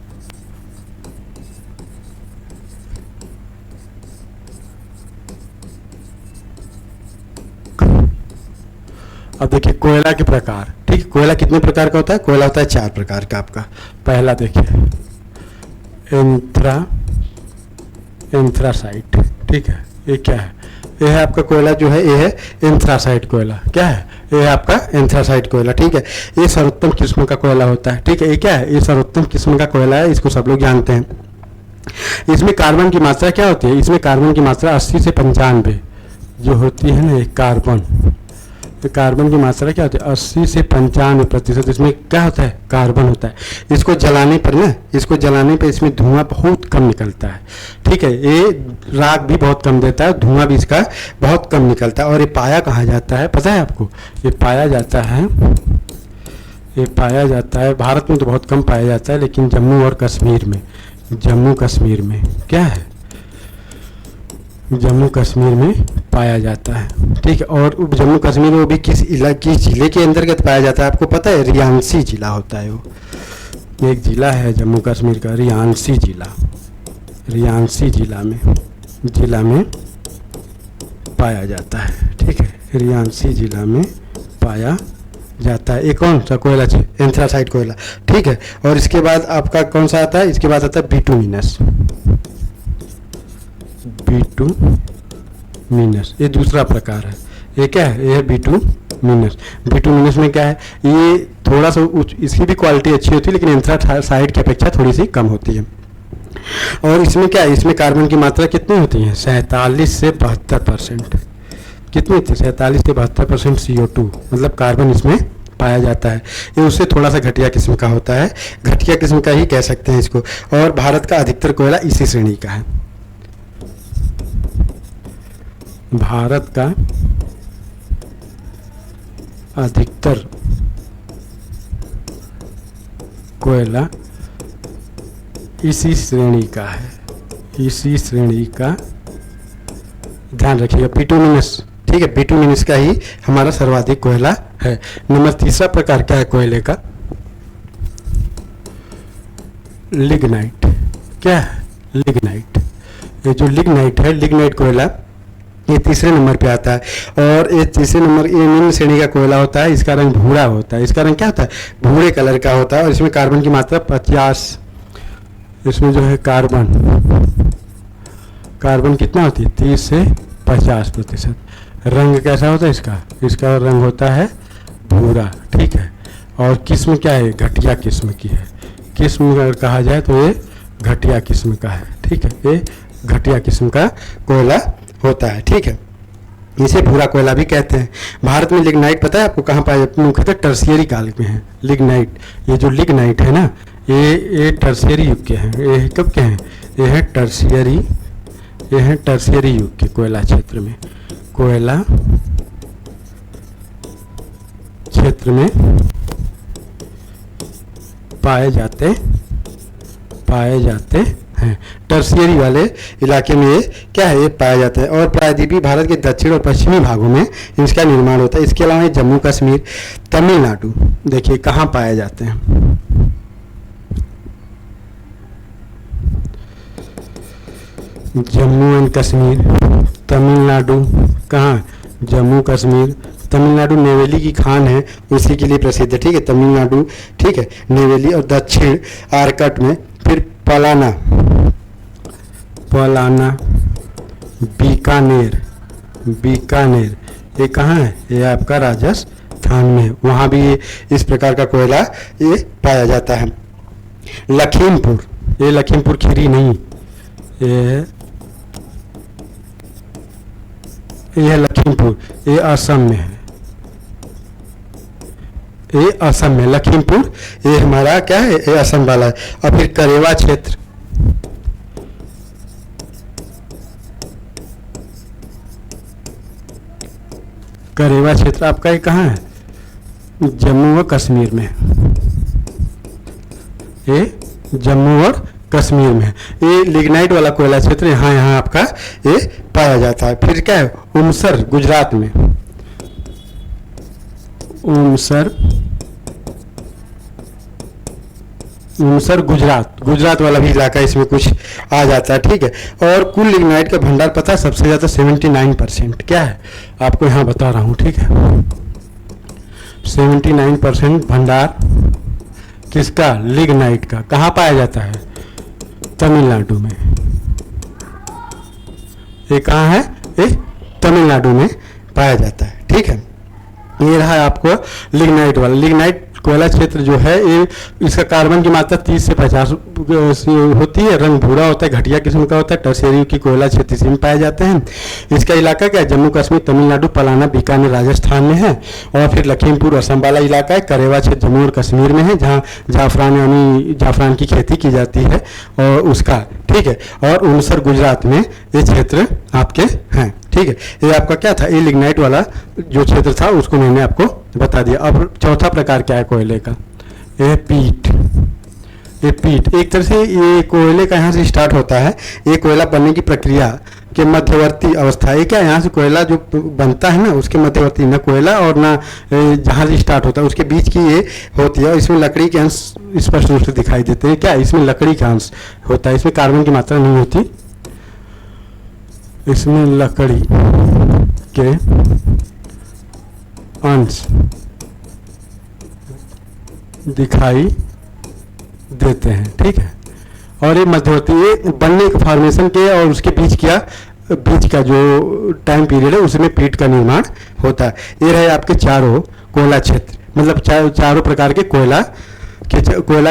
अब देखिए कोयला के प्रकार। ठीक है, कोयला कितने प्रकार का होता है? कोयला होता है 4 प्रकार का आपका। पहला देखिए एंथ्रासाइट। ठीक है, ये क्या है? ये है आपका कोयला जो है, ये है एंथ्रासाइट कोयला। क्या है? ये है आपका एंथ्रासाइट कोयला। ठीक है, ये सर्वोत्तम किस्म का कोयला होता है। ठीक है, ये क्या है? ये सर्वोत्तम किस्म का कोयला है, इसको सब लोग जानते हैं। इसमें कार्बन की मात्रा क्या होती है? इसमें कार्बन की मात्रा 80 से 95 जो होती है ना, कार्बन की मात्रा क्या होती है? 80 से 95%। इसमें क्या होता है? कार्बन होता है। इसको जलाने पर इसमें धुआं बहुत कम निकलता है। ठीक है, ये राख भी बहुत कम देता है, धुआं भी इसका बहुत कम निकलता है। और ये पाया कहाँ जाता है पता है आपको? ये पाया जाता है भारत में तो बहुत कम पाया जाता है, लेकिन जम्मू कश्मीर में क्या है? जम्मू कश्मीर में पाया जाता है। ठीक है, और जम्मू कश्मीर में वो भी किस जिले के अंतर्गत पाया जाता है आपको पता है? रियांसी जिला होता है। वो एक जिला है जम्मू कश्मीर का, रियांसी जिला में पाया जाता है। ठीक है, रियांसी जिला में पाया जाता है। एक कौन सा कोयला? एंथ्रासाइट कोयला। ठीक है, और इसके बाद आपका कौन सा आता है? इसके बाद आता है बिटुमिनस। बिटुमिनस, ये दूसरा प्रकार है। ये क्या है? ये है बिटुमिनस। बिटुमिनस में क्या है? ये थोड़ा सा इसकी भी क्वालिटी अच्छी होती है, लेकिन एंथ्रासाइड की अपेक्षा थोड़ी सी कम होती है। और इसमें क्या है? इसमें कार्बन की मात्रा कितनी होती है? 47 से 72%। कितनी थी? 47 से 72% CO2 मतलब कार्बन इसमें पाया जाता है। ये उससे थोड़ा सा घटिया किस्म का होता है, घटिया किस्म का ही कह सकते हैं इसको। और भारत का अधिकतर कोयला इसी श्रेणी का है। भारत का अधिकतर कोयला इसी श्रेणी का है, इसी श्रेणी का ध्यान रखिएगा। बिटुमिनस, ठीक है, बिटुमिनस का ही हमारा सर्वाधिक कोयला है। नंबर तीसरा प्रकार क्या है कोयले का? लिग्नाइट। क्या है? लिग्नाइट। ये जो लिग्नाइट है, लिग्नाइट कोयला, ये तीसरे नंबर पे आता है। और ये तीसरे नंबर, ये निम्न श्रेणी का कोयला होता है। इसका रंग भूरा होता है। इसका रंग क्या होता है? भूरे कलर का होता है। और इसमें कार्बन की मात्रा 50, इसमें जो है कार्बन कितना होती है? 30 से 50%। रंग कैसा होता है इसका? इसका रंग होता है भूरा, ठीक है। और किस्म क्या है? घटिया किस्म की है। किस्म अगर कहा जाए तो ये घटिया किस्म का है, ठीक है। ये घटिया किस्म का कोयला होता है, ठीक है। इसे भूरा कोयला भी कहते हैं। भारत में लिग्नाइट पता है आपको कहाँ पाया जाता है? मुख्यतः टर्शियरी काल में है लिग्नाइट। ये जो लिग्नाइट है ना, ये टर्शियरी युग के हैं। ये कब के हैं? ये है टर्शियरी, ये है टर्शियरी युग के कोयला क्षेत्र में, कोयला क्षेत्र में पाए जाते हैं। टर्शियरी वाले इलाके में ये क्या है? ये पाया जाता है। और प्रायद्वीपीय भारत के दक्षिण और पश्चिमी भागों में इसका निर्माण होता है। इसके अलावा ये जम्मू कश्मीर, तमिलनाडु, देखिए कहाँ पाए जाते हैं। जम्मू एंड कश्मीर, तमिलनाडु, कहाँ? जम्मू कश्मीर, तमिलनाडु नेवेली की खान है, उसी के लिए प्रसिद्ध है, ठीक है, तमिलनाडु, ठीक है, नेवेली। और दक्षिण आरकट में फिर पलाना, बीकानेर, ये कहाँ है? ये आपका राजस्थान में है। वहाँ भी इस प्रकार का कोयला ये पाया जाता है। लखीमपुर, ये लखीमपुर खीरी नहीं, ये लखीमपुर, ये असम में है। ये असम में लखीमपुर, ये हमारा क्या है? ये असम वाला है। और फिर करेवा क्षेत्र, करेवा क्षेत्र आपका ये कहाँ है? जम्मू व कश्मीर में, ये जम्मू और कश्मीर में। ये लिग्नाइट वाला कोयला क्षेत्र यहाँ आपका ये पाया जाता है। फिर क्या है? उमसर, गुजरात में, उमसर गुजरात वाला भी इलाका इसमें कुछ आ जाता है, ठीक है। और कुल लिग्नाइट का भंडार पता है? सबसे ज़्यादा 79% क्या है? आपको यहाँ बता रहा हूँ, ठीक है। 79% भंडार किसका? लिग्नाइट का। कहाँ पाया जाता है? तमिलनाडु में। ये कहाँ है? ये तमिलनाडु में पाया जाता है, ठीक है। ये रहा आपको लिग्नाइट वाला। लिग्नाइट कोयला क्षेत्र जो है, ये इसका कार्बन की मात्रा 30 से 50 होती है। रंग भूरा होता है, घटिया किस्म का होता है। टर्शियरी की कोयला क्षेत्र इसी में पाए जाते हैं। इसका इलाका क्या है? जम्मू कश्मीर, तमिलनाडु, पलाना, बीकानेर राजस्थान में है। और फिर लखीमपुर असम वाला इलाका है। करेवा क्षेत्र जम्मू और कश्मीर में है, जहाँ जाफरान यानी जाफरान की खेती की जाती है और उसका, ठीक है। और उमसर गुजरात में ये क्षेत्र आपके हैं, ठीक है। ये आपका क्या था? ये लिग्नाइट वाला जो क्षेत्र था उसको मैंने आपको बता दिया। अब चौथा प्रकार क्या है कोयले का? ये पीट। एक तरह से ये कोयले का यहाँ से स्टार्ट होता है। ये कोयला बनने की प्रक्रिया के मध्यवर्ती अवस्था है। क्या यहाँ से कोयला जो बनता है ना, उसके मध्यवर्ती, ना कोयला और ना जहाँ से स्टार्ट होता है उसके बीच की ये होती है। और इसमें लकड़ी के अंश स्पष्ट रूप से दिखाई देते हैं। क्या इसमें लकड़ी का अंश होता है? इसमें कार्बन की मात्रा नहीं होती, इसमें लकड़ी के अंश दिखाई देते हैं, ठीक है। और ये मध्यवर्ती, ये बनने के फॉर्मेशन के और उसके बीच का जो टाइम पीरियड है उसमें पीट का निर्माण होता है। ये रहे आपके चारों कोयला क्षेत्र, मतलब चारों प्रकार के कोयला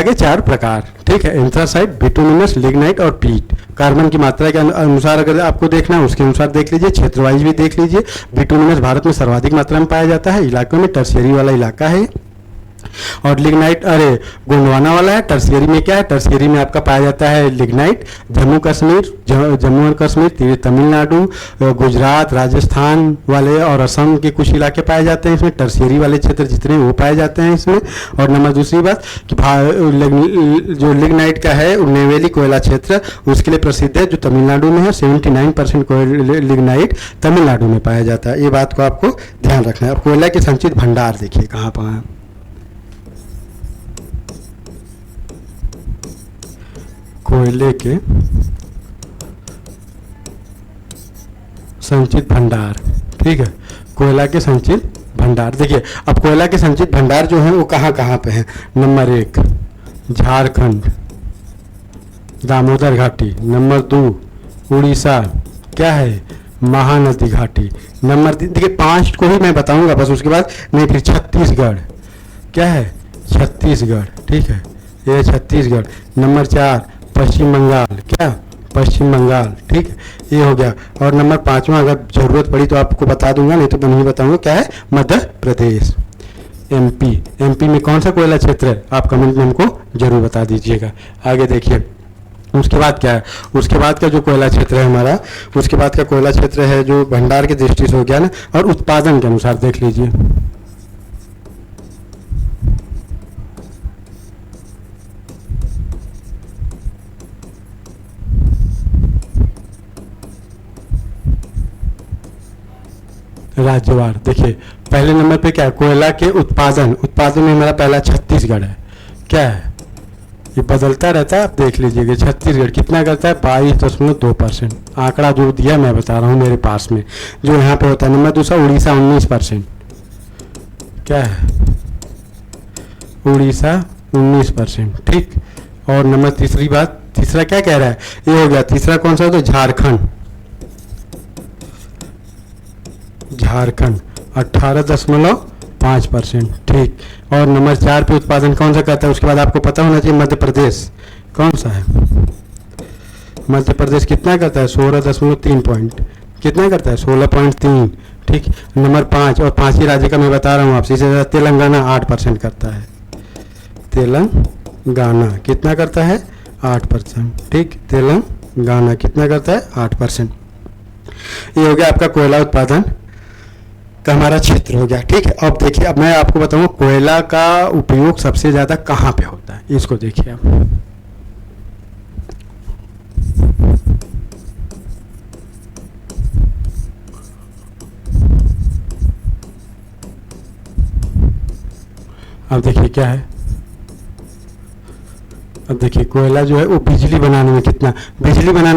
के 4 प्रकार, ठीक है। एंथ्रासाइट, बिटुमिनस, लिग्नाइट और पीट। कार्बन की मात्रा के अनुसार अगर आपको देखना है उसके अनुसार देख लीजिए, क्षेत्र वाइज भी देख लीजिए। बिटुमिनस भारत में सर्वाधिक मात्रा में पाया जाता है, इलाकों में टर्शियरी वाला इलाका है। और लिग्नाइट गोंडवाना वाला है। टर्शियरी में क्या है, टर्शियरी में आपका पाया जाता है लिग्नाइट जम्मू और कश्मीर, तमिलनाडु, गुजरात, राजस्थान वाले और असम के कुछ इलाके पाए जाते हैं इसमें, टर्शियरी वाले क्षेत्र जितने वो पाए जाते हैं इसमें। और नंबर दूसरी बात कि जो लिग्नाइट का है नेवेली कोयला क्षेत्र उसके लिए प्रसिद्ध है, जो तमिलनाडु में है। 79% लिग्नाइट तमिलनाडु में पाया जाता है। ये बात को आपको ध्यान रखना है। अब कोयला के संचित भंडार देखिए कहाँ पर है। कोयले के संचित भंडार, ठीक है। कोयला के संचित भंडार देखिए, अब कोयला के संचित भंडार जो है वो कहाँ कहाँ पे हैं। नंबर 1 झारखंड, दामोदर घाटी। नंबर 2 उड़ीसा, क्या है, महानदी घाटी। नंबर 3 देखिए 5 को ही मैं बताऊंगा बस, उसके बाद नहीं फिर छत्तीसगढ़, क्या है, छत्तीसगढ़, ठीक है, ये छत्तीसगढ़। नंबर 4 पश्चिम बंगाल, क्या, पश्चिम बंगाल, ठीक है, ये हो गया। और नंबर 5वां अगर जरूरत पड़ी तो आपको बता दूंगा, नहीं तो मैं नहीं बताऊंगा, क्या है, मध्य प्रदेश। एमपी में कौन सा कोयला क्षेत्र है आप कमेंट में हमको जरूर बता दीजिएगा। आगे देखिए उसके बाद क्या है, उसके बाद का जो कोयला क्षेत्र है हमारा, उसके बाद का कोयला क्षेत्र है जो भंडार की दृष्टि से हो गया ना, और उत्पादन के अनुसार देख लीजिए। राज्यवार देखिए, पहले नंबर पे क्या है, कोयला के उत्पादन में हमारा पहला छत्तीसगढ़ है, क्या है, ये बदलता रहता है, आप देख लीजिएगा। छत्तीसगढ़ कितना करता है, 22.2%। आंकड़ा जो दिया मैं बता रहा हूँ मेरे पास में, जो यहाँ पे होता है। नंबर दूसरा उड़ीसा 19%, क्या है, उड़ीसा 19%, ठीक। और नंबर तीसरा क्या कह रहा है, ये हो गया। तीसरा कौन सा होता है, झारखंड 18.5%, ठीक। और नंबर 4 पे उत्पादन कौन सा करता है, उसके बाद आपको पता होना चाहिए मध्य प्रदेश कौन सा है। मध्य प्रदेश कितना करता है, 16.3 कितना करता है, 16.3, ठीक। नंबर 5 और 5 राज्य का मैं बता रहा हूँ आपसे, इसे तेलंगाना 8% करता है। तेलंगाना कितना करता है, 8%, ठीक। तेलंगाना कितना करता है, 8%। ये हो गया आपका कोयला उत्पादन का हमारा क्षेत्र हो गया, ठीक है। अब देखिए, अब मैं आपको बताऊंगा कोयला का उपयोग सबसे ज़्यादा कहाँ पे होता है, इसको देखिए आप। अब देखिए क्या है, अब देखिए कोयला जो है वो बिजली बनाने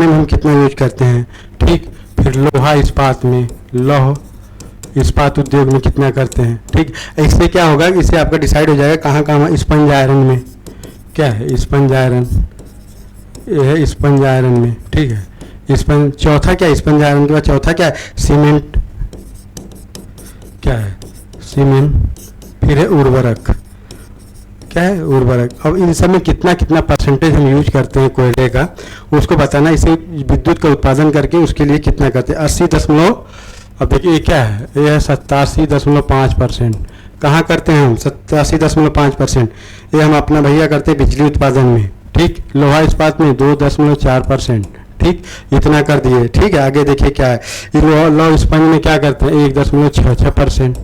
में हम कितना यूज करते हैं, ठीक। फिर लोहा इस्पात में, इस्पात उद्योग में कितना करते हैं, ठीक। इससे क्या होगा, इससे आपका डिसाइड हो जाएगा कहाँ कहाँ। स्पंज आयरन में, क्या है, स्पंज आयरन, ये है स्पंज आयरन में, ठीक है। स्पंज चौथा क्या है, स्पंज आयरन के बाद चौथा क्या है, सीमेंट, क्या है, सीमेंट। फिर है उर्वरक, क्या है, उर्वरक। अब इन सब में कितना कितना परसेंटेज हम यूज करते हैं कोयले का, उसको बताना। इसे विद्युत का उत्पादन करके उसके लिए कितना करते हैं, 80 अब देखिए क्या है, ये है 87.5%। कहाँ करते हैं हम, 87.5%। ये हम अपना भैया करते हैं बिजली उत्पादन में, ठीक। लोहा इस्पात में 2.4%, ठीक। इतना कर दिए, ठीक है। आगे देखिए क्या है, ये लोहा स्पंज में क्या करते हैं, 1.66%।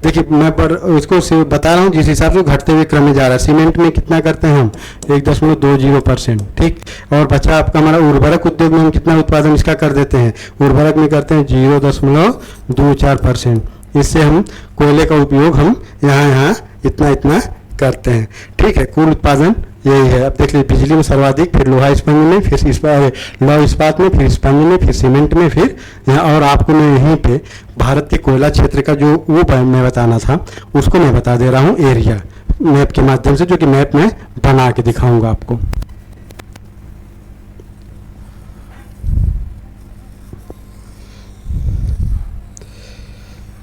देखिए मैं पर इसको बता रहा हूँ जिस हिसाब से घटते हुए क्रम में जा रहा है। सीमेंट में कितना करते हैं हम, 1.20%, ठीक। और बचा आपका हमारा उर्वरक उद्योग में हम कितना उत्पादन इसका कर देते हैं, उर्वरक में करते हैं 0.24%। इससे हम कोयले का उपयोग हम यहाँ इतना करते हैं, ठीक है। कुल उत्पादन यही है। अब देख लीजिए, बिजली में सर्वाधिक, फिर लोहा स्पंज में, फिर लोहा इस्पात में, फिर स्पंज में, फिर सीमेंट में, फिर यहाँ। और आपको मैं यहीं पे भारत के कोयला क्षेत्र का जो वो मैं बताना था उसको मैं बता दे रहा हूँ एरिया मैप के माध्यम से, जो कि मैप में बना के दिखाऊंगा आपको।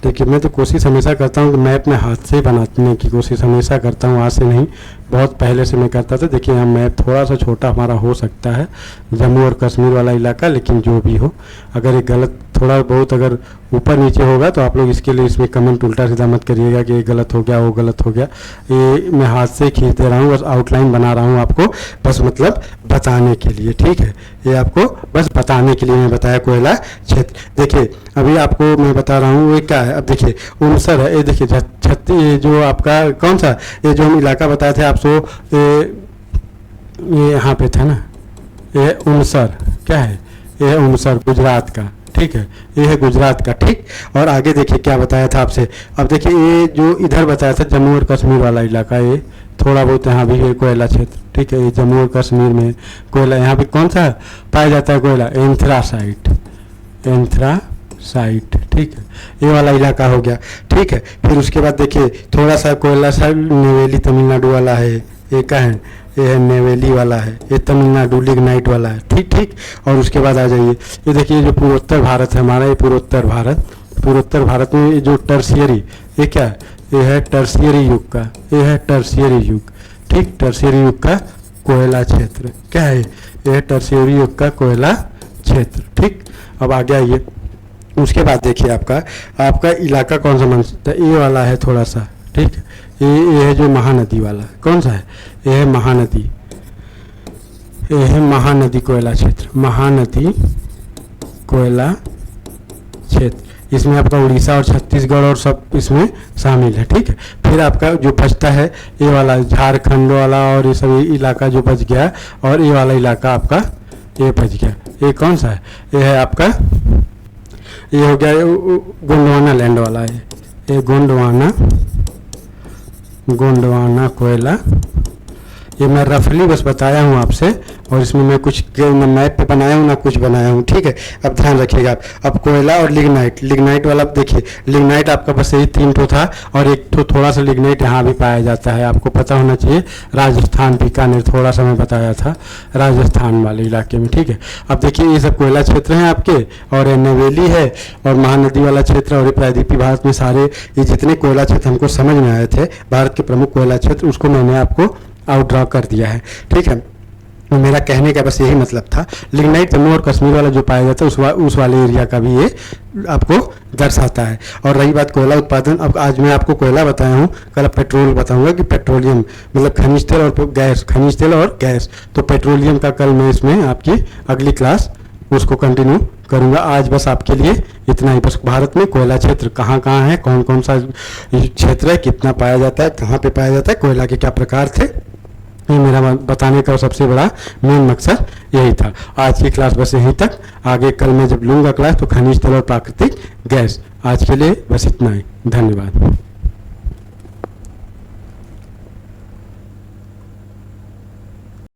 देखिए मैं तो कोशिश हमेशा करता हूँ कि मैप में हाथ से बनाने की कोशिश हमेशा करता हूँ, आज से नहीं, बहुत पहले से मैं करता था। देखिए यहाँ मैप थोड़ा सा छोटा हमारा हो सकता है, जम्मू और कश्मीर वाला इलाका, लेकिन जो भी हो, अगर ये गलत थोड़ा बहुत अगर ऊपर नीचे होगा तो आप लोग इसके लिए इसमें कमेंट उल्टा सीधा मत करिएगा कि ये गलत हो गया, वो गलत हो गया। ये मैं हाथ से खींच दे रहा हूँ, बस आउटलाइन बना रहा हूँ आपको, बस मतलब बताने के लिए, ठीक है। ये आपको बस बताने के लिए मैं बताया कोयला क्षेत्र। देखिए अभी आपको मैं बता रहा हूँ ये क्या है। अब देखिए उनसर है, ये देखिए ये जो आपका कौन सा, ये जो हम इलाका बताए थे आपको, ये यहाँ पे था ना, ये उनसर क्या है, ये है उनसर गुजरात का, ठीक है, ये है गुजरात का, ठीक। और आगे देखिए क्या बताया था आपसे। अब देखिए ये जो इधर बताया था जम्मू और कश्मीर वाला इलाका, ये थोड़ा बहुत यहाँ भी है कोयला क्षेत्र, ठीक है। ये जम्मू और कश्मीर में कोयला, यहाँ पे कौन सा पाया जाता है कोयला, एंथ्रासाइट, एंथ्रासाइट, ठीक है, ये वाला इलाका हो गया, ठीक है। फिर उसके बाद देखिए थोड़ा सा कोयला साइड नेवेली तमिलनाडु वाला है, ये क्या है, ये है नेवेली वाला है, ये तमिलनाडु लिग्नाइट वाला है, ठीक ठीक। और उसके बाद आ जाइए, ये देखिए जो पूर्वोत्तर भारत है हमारा, ये पूर्वोत्तर भारत में ये जो टर्शियरी, ये क्या है, ये है टर्शियरी युग का, ये है टर्शियरी युग, ठीक, टर्शियरी युग का कोयला क्षेत्र क्या है, ये है टर्शियरी युग का कोयला क्षेत्र, ठीक। अब आगे आइए, उसके बाद देखिए आपका इलाका कौन सा मानता है, ये वाला है थोड़ा सा, ठीक। ये है जो महानदी वाला, कौन सा है, ये है महानदी, ये है महानदी कोयला क्षेत्र, महानदी कोयला क्षेत्र। इसमें आपका उड़ीसा और छत्तीसगढ़ और सब इसमें शामिल है, ठीक है। फिर आपका जो बचता है ये वाला झारखंड वाला और ये सभी इलाका जो बच गया, और ये वाला इलाका आपका ये बच गया, ये कौन सा है, ये है आपका, ये हो गया गोंडवाना लैंड वाला है, ये गोंडवाना कोयला। ये मैं रफली बस बताया हूँ आपसे, और इसमें मैं कुछ न मैप पे बनाया हूँ ना कुछ बनाया हूँ, ठीक है। अब ध्यान रखिएगा आप। अब कोयला और लिग्नाइट वाला देखिए, लिग्नाइट आपका बस यही 3 ठो था, और एक ठो थोड़ा सा लिग्नाइट यहाँ भी पाया जाता है, आपको पता होना चाहिए, राजस्थान बीकानेर थोड़ा सा मैं बताया था, राजस्थान वाले इलाके में, ठीक है। अब देखिए ये सब कोयला क्षेत्र हैं आपके, और ये नवेली है और महानदी वाला क्षेत्र, और ये प्रायद्वीपीय भारत में सारे ये जितने कोयला क्षेत्र हमको समझ में आए थे, भारत के प्रमुख कोयला क्षेत्र, उसको मैंने आपको आउट ड्रॉ कर दिया है, ठीक है। मेरा कहने का बस यही मतलब था। लिग्नाइट जम्मू और कश्मीर वाला जो पाया जाता है उस वाले एरिया का भी ये आपको दर्शाता है। और रही बात कोयला उत्पादन, अब आज मैं आपको कोयला बताया हूँ, कल पेट्रोल बताऊंगा कि पेट्रोलियम मतलब खनिज तेल और गैस, खनिज तेल और गैस, तो पेट्रोलियम का कल मैं इसमें आपकी अगली क्लास उसको कंटिन्यू करूंगा। आज बस आपके लिए इतना ही। बस भारत में कोयला क्षेत्र कहाँ कहाँ है, कौन कौन सा क्षेत्र है, कितना पाया जाता है, कहाँ पे पाया जाता है, कोयला के क्या प्रकार थे, ये मेरा बताने का सबसे बड़ा मेन मकसद यही था। आज की क्लास बस यहीं तक। आगे कल मैं जब लूँगा क्लास तो खनिज तेल और प्राकृतिक गैस। आज के लिए बस इतना ही। धन्यवाद।